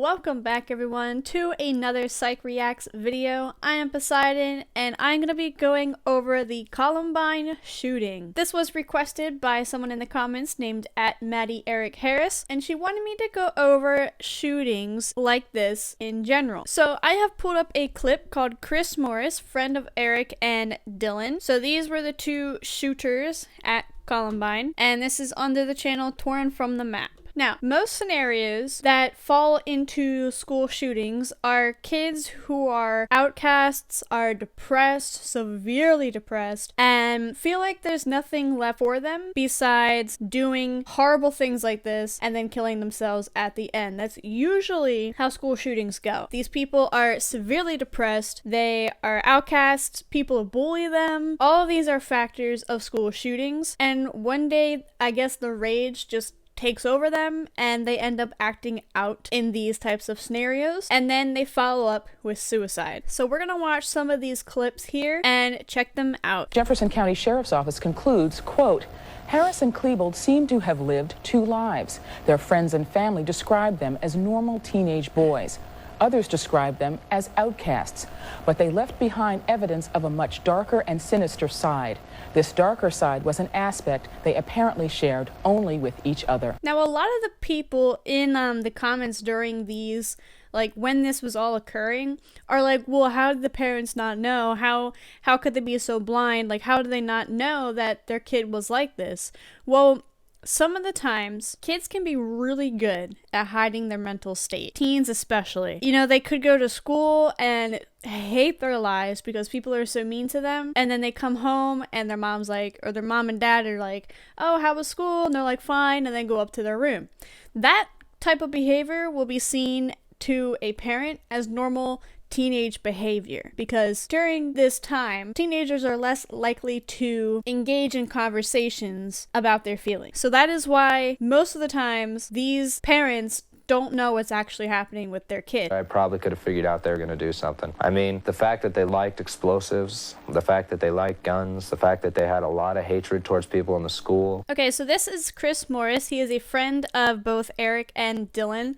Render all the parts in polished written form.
Welcome back everyone to another Psych Reacts video. I am Poseidon and I'm going to be going over the Columbine shooting. This was requested by someone in the comments named @MaddieEricHarris, and she wanted me to go over shootings like this in general. So I have pulled up a clip called Chris Morris, friend of Eric and Dylan. So these were the two shooters at Columbine, and this is under the channel Torn from the Map. Now, most scenarios that fall into school shootings are kids who are outcasts, are depressed, severely depressed, and feel like there's nothing left for them besides doing horrible things like this and then killing themselves at the end. That's usually how school shootings go. These people are severely depressed, they are outcasts, people bully them. All of these are factors of school shootings, and one day, I guess the rage just takes over them and they end up acting out in these types of scenarios, and then they follow up with suicide. So we're gonna watch some of these clips here and check them out. Jefferson County Sheriff's Office concludes, quote, Harris and Klebold seem to have lived two lives. Their friends and family describe them as normal teenage boys. Others describe them as outcasts, but they left behind evidence of a much darker and sinister side. This darker side was an aspect they apparently shared only with each other. Now, a lot of the people in the comments during these, like when this was all occurring, are like, well, how did the parents not know? How could they be so blind? Like, how do they not know that their kid was like this? Well, some of the times, kids can be really good at hiding their mental state. Teens especially. You know, they could go to school and hate their lives because people are so mean to them, and then they come home and their mom's like, or their mom and dad are like, oh, how was school? And they're like, fine, and then go up to their room. That type of behavior will be seen to a parent as normal teenage behavior, because during this time teenagers are less likely to engage in conversations about their feelings. So that is why most of the times these parents don't know what's actually happening with their kid. I probably could have figured out they were going to do something. I mean, the fact that they liked explosives, the fact that they liked guns, the fact that they had a lot of hatred towards people in the school. Okay, so this is Chris Morris. He is a friend of both Eric and Dylan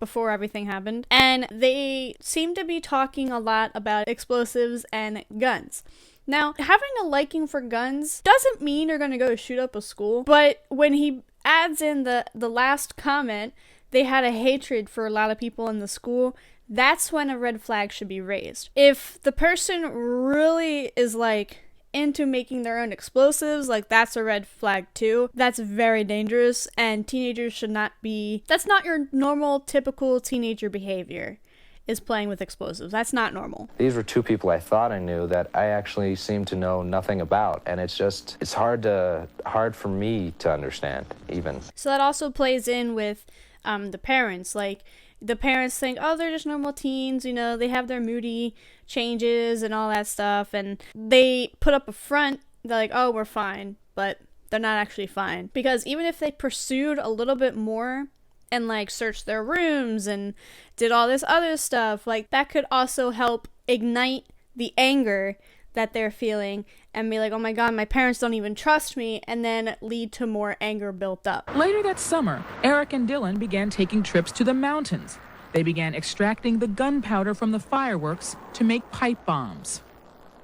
before everything happened, and they seem to be talking a lot about explosives and guns. Now, having a liking for guns doesn't mean you're going to go shoot up a school, but when he adds in the last comment, they had a hatred for a lot of people in the school, that's when a red flag should be raised. If the person really is like into making their own explosives, like that's a red flag too. That's very dangerous, and teenagers should not be, that's not your normal typical teenager behavior, is playing with explosives. That's not normal. These were two people I thought I knew that I actually seem to know nothing about, and it's hard for me to understand even. So that also plays in with the parents. Like, the parents think, oh, they're just normal teens, you know, they have their moody changes and all that stuff, and they put up a front, they're like, oh, we're fine, but they're not actually fine. Because even if they pursued a little bit more and like searched their rooms and did all this other stuff, like that could also help ignite the anger that they're feeling and be like, oh my god, my parents don't even trust me, and then lead to more anger built up. Later that summer, Eric and Dylan began taking trips to the mountains. They began extracting the gunpowder from the fireworks to make pipe bombs.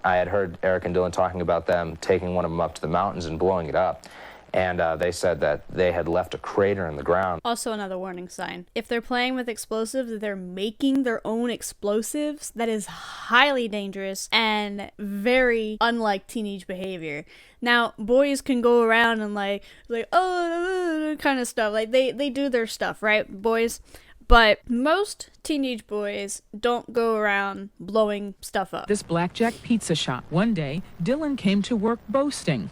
I had heard Eric and Dylan talking about them taking one of them up to the mountains and blowing it up. And they said that they had left a crater in the ground. Also another warning sign. If they're playing with explosives, they're making their own explosives, that is highly dangerous and very unlike teenage behavior. Now, boys can go around and like oh, kind of stuff. Like they do their stuff, right, boys? But most teenage boys don't go around blowing stuff up. This blackjack pizza shop. One day, Dylan came to work boasting.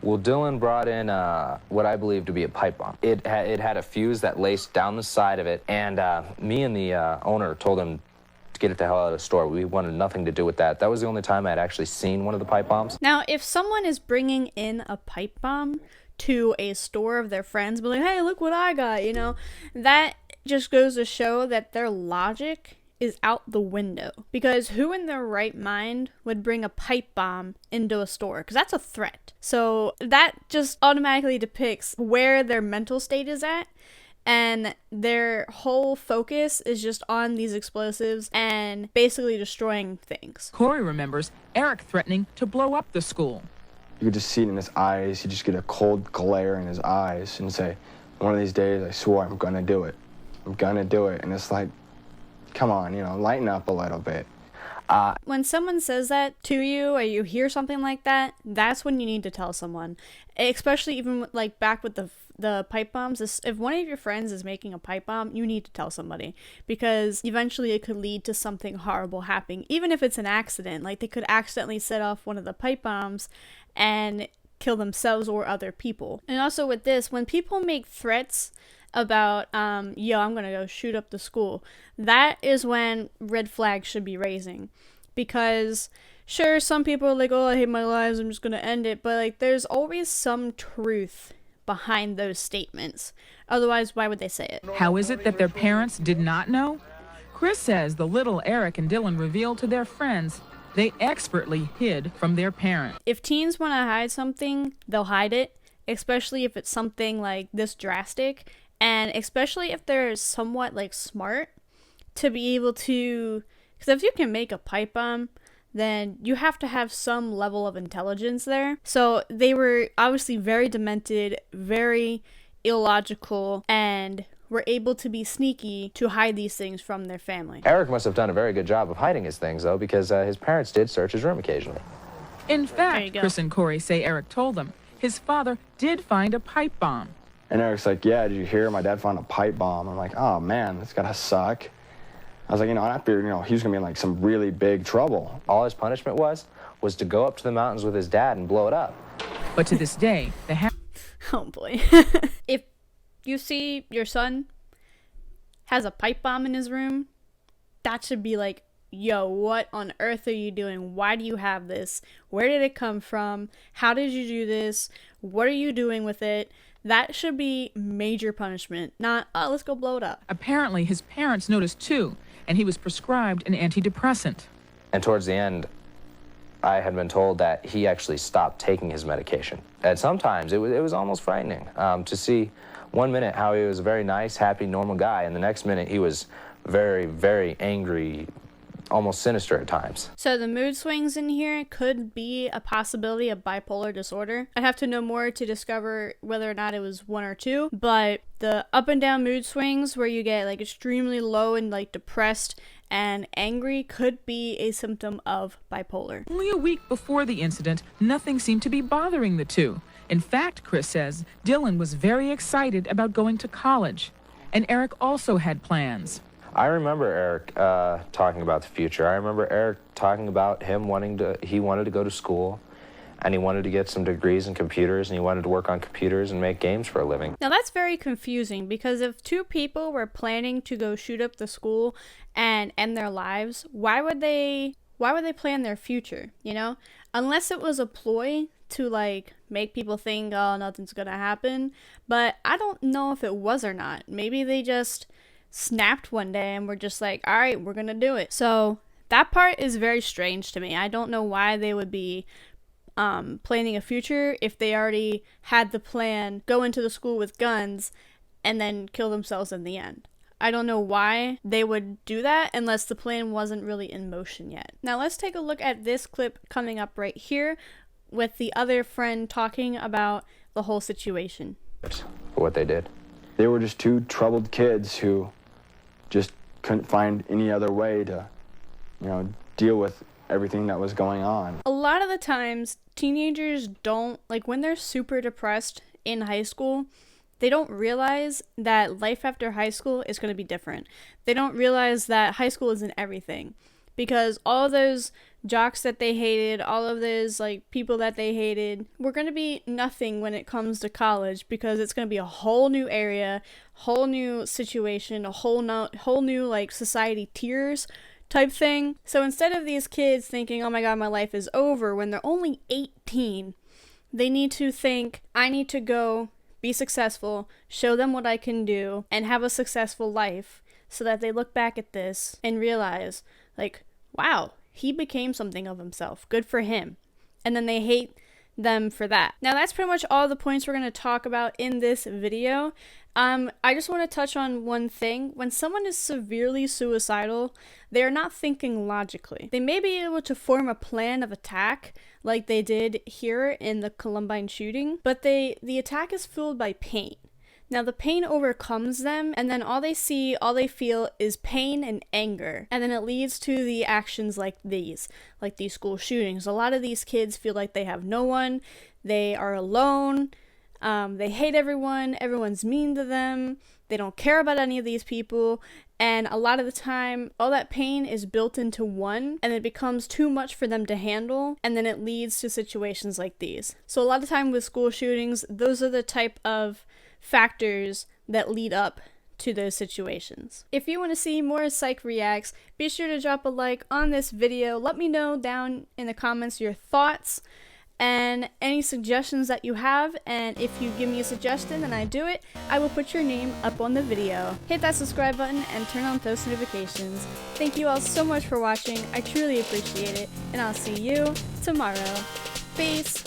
Well, Dylan brought in what I believe to be a pipe bomb. It had a fuse that laced down the side of it, and me and the owner told him to get it the hell out of the store. We wanted nothing to do with that. That was the only time I'd actually seen one of the pipe bombs. Now, if someone is bringing in a pipe bomb to a store of their friends, be like, hey, look what I got, you know, that just goes to show that their logic is out the window, because who in their right mind would bring a pipe bomb into a store? Because that's a threat. So that just automatically depicts where their mental state is at, and their whole focus is just on these explosives and basically destroying things. Corey remembers Eric threatening to blow up the school. You could just see it in his eyes. You just get a cold glare in his eyes and say, one of these days, I swear I'm gonna do it. I'm gonna do it. And it's like, come on, lighten up a little bit. When someone says that to you or you hear something like that, that's when you need to tell someone. Especially even like back with the pipe bombs. If one of your friends is making a pipe bomb, you need to tell somebody, because eventually it could lead to something horrible happening. Even if it's an accident, like they could accidentally set off one of the pipe bombs and kill themselves or other people. And also with this, when people make threats about yo, I'm gonna go shoot up the school, that is when red flags should be raising. Because sure, some people are like, oh, I hate my lives, I'm just gonna end it, but like there's always some truth behind those statements. Otherwise, why would they say it? How is it that their parents did not know? Chris says the little Eric and Dylan revealed to their friends they expertly hid from their parents. If teens want to hide something, they'll hide it, especially if it's something like this drastic, and especially if they're somewhat like smart to be able to, because if you can make a pipe bomb, then you have to have some level of intelligence there. So they were obviously very demented, very illogical, and were able to be sneaky to hide these things from their family. Eric must have done a very good job of hiding his things, though, because his parents did search his room occasionally. In fact, Chris and Corey say Eric told them his father did find a pipe bomb. And Eric's like, yeah, did you hear? My dad found a pipe bomb. I'm like, oh, man, that's gotta suck. I was like, I figured, he was gonna be in like some really big trouble. All his punishment was to go up to the mountains with his dad and blow it up. But to this day, oh boy. If you see your son has a pipe bomb in his room, that should be like, yo, what on earth are you doing? Why do you have this? Where did it come from? How did you do this? What are you doing with it? That should be major punishment, not, oh, let's go blow it up. Apparently, his parents noticed too, and he was prescribed an antidepressant. And towards the end, I had been told that he actually stopped taking his medication. And sometimes it was almost frightening to see 1 minute how he was a very nice, happy, normal guy, and the next minute he was very, very angry, almost sinister at times. So the mood swings in here could be a possibility of bipolar disorder. I'd have to know more to discover whether or not it was one or two, but the up and down mood swings where you get like extremely low and like depressed and angry could be a symptom of bipolar. Only a week before the incident, nothing seemed to be bothering the two. In fact, Chris says, Dylan was very excited about going to college, and Eric also had plans. I remember Eric talking about the future. I remember Eric talking about he wanted to go to school, and he wanted to get some degrees in computers, and he wanted to work on computers and make games for a living. Now that's very confusing, because if two people were planning to go shoot up the school and end their lives, why would they plan their future, Unless it was a ploy to like make people think, oh, nothing's gonna happen. But I don't know if it was or not. Maybe they just snapped one day and were just like, all right, we're gonna do it. So that part is very strange to me. I don't know why they would be planning a future if they already had the plan, go into the school with guns and then kill themselves in the end. I don't know why they would do that unless the plan wasn't really in motion yet. Now let's take a look at this clip coming up right here with the other friend talking about the whole situation. For what they did. They were just two troubled kids who just couldn't find any other way to, deal with everything that was going on. A lot of the times, teenagers don't, like when they're super depressed in high school, they don't realize that life after high school is going to be different. They don't realize that high school isn't everything. Because all of those jocks that they hated, all of those like people that they hated, were going to be nothing when it comes to college, because it's going to be a whole new area, whole new situation, a whole new like society tiers type thing. So instead of these kids thinking, oh my god, my life is over, when they're only 18, they need to think, I need to go be successful, show them what I can do, and have a successful life, so that they look back at this and realize, like, wow, he became something of himself. Good for him. And then they hate them for that. Now that's pretty much all the points we're going to talk about in this video. I just want to touch on one thing. When someone is severely suicidal, they're not thinking logically. They may be able to form a plan of attack like they did here in the Columbine shooting, but the attack is fueled by pain. Now the pain overcomes them, and then all they feel is pain and anger. And then it leads to the actions like these school shootings. A lot of these kids feel like they have no one, they are alone, they hate everyone, everyone's mean to them, they don't care about any of these people, and a lot of the time, all that pain is built into one, and it becomes too much for them to handle, and then it leads to situations like these. So a lot of time with school shootings, those are the type of factors that lead up to those situations. If you want to see more Psych Reacts, be sure to drop a like on this video. Let me know down in the comments your thoughts and any suggestions that you have, and if you give me a suggestion and I do it, I will put your name up on the video. Hit that subscribe button and turn on post notifications. Thank you all so much for watching. I truly appreciate it, and I'll see you tomorrow. Peace!